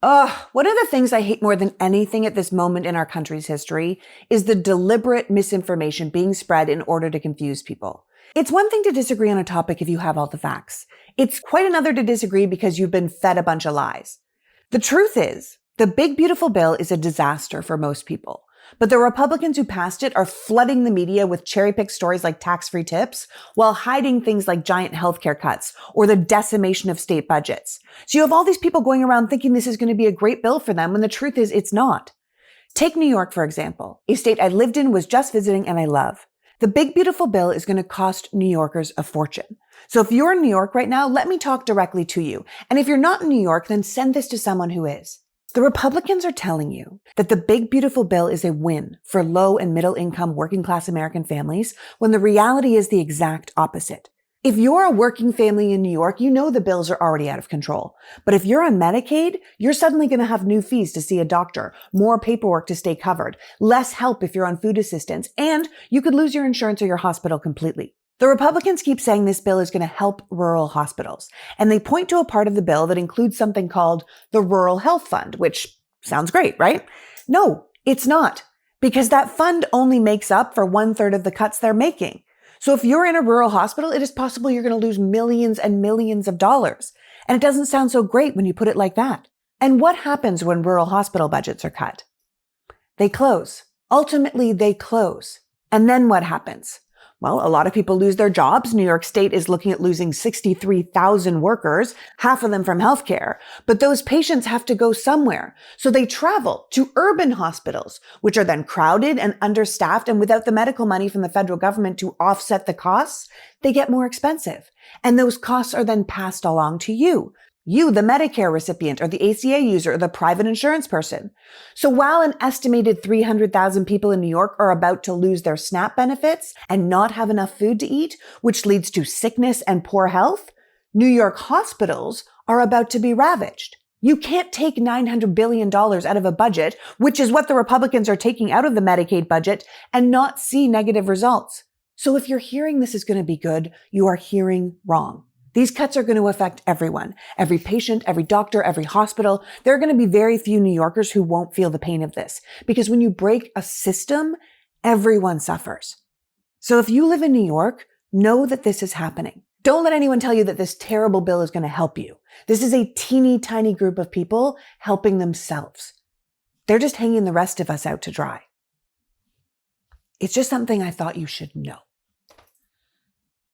One of the things I hate more than anything at this moment in our country's history is the deliberate misinformation being spread in order to confuse people. It's one thing to disagree on a topic if you have all the facts. It's quite another to disagree because you've been fed a bunch of lies. The truth is, the big beautiful bill is a disaster for most people. But the Republicans who passed it are flooding the media with cherry-picked stories like tax-free tips while hiding things like giant healthcare cuts or the decimation of state budgets. So you have all these people going around thinking this is going to be a great bill for them when the truth is it's not. Take New York, for example, a state I lived in, was just visiting, and I love. The big beautiful bill is going to cost New Yorkers a fortune. So if you're in New York right now, let me talk directly to you. And if you're not in New York, then send this to someone who is. The Republicans are telling you that the big beautiful bill is a win for low and middle income working class American families when the reality is the exact opposite. If you're a working family in New York, you know the bills are already out of control. But if you're on Medicaid, you're suddenly going to have new fees to see a doctor, more paperwork to stay covered, less help if you're on food assistance, and you could lose your insurance or your hospital completely. The Republicans keep saying this bill is going to help rural hospitals, and they point to a part of the bill that includes something called the Rural Health Fund, which sounds great, right? No, it's not, because that fund only makes up for 1/3 of the cuts they're making. So if you're in a rural hospital, it is possible you're going to lose millions and millions of dollars. And it doesn't sound so great when you put it like that. And what happens when rural hospital budgets are cut? They close. Ultimately, they close. And then what happens? Well, a lot of people lose their jobs. New York State is looking at losing 63,000 workers, half of them from healthcare. But those patients have to go somewhere. So they travel to urban hospitals, which are then crowded and understaffed. And without the medical money from the federal government to offset the costs, they get more expensive. And those costs are then passed along to you. You, the Medicare recipient or the ACA user or the private insurance person. So while an estimated 300,000 people in New York are about to lose their SNAP benefits and not have enough food to eat, which leads to sickness and poor health, New York hospitals are about to be ravaged. You can't take $900 billion out of a budget, which is what the Republicans are taking out of the Medicaid budget, and not see negative results. So if you're hearing this is going to be good, you are hearing wrong. These cuts are going to affect everyone, every patient, every doctor, every hospital. There are going to be very few New Yorkers who won't feel the pain of this, because when you break a system, everyone suffers. So if you live in New York, know that this is happening. Don't let anyone tell you that this terrible bill is going to help you. This is a teeny tiny group of people helping themselves. They're just hanging the rest of us out to dry. It's just something I thought you should know.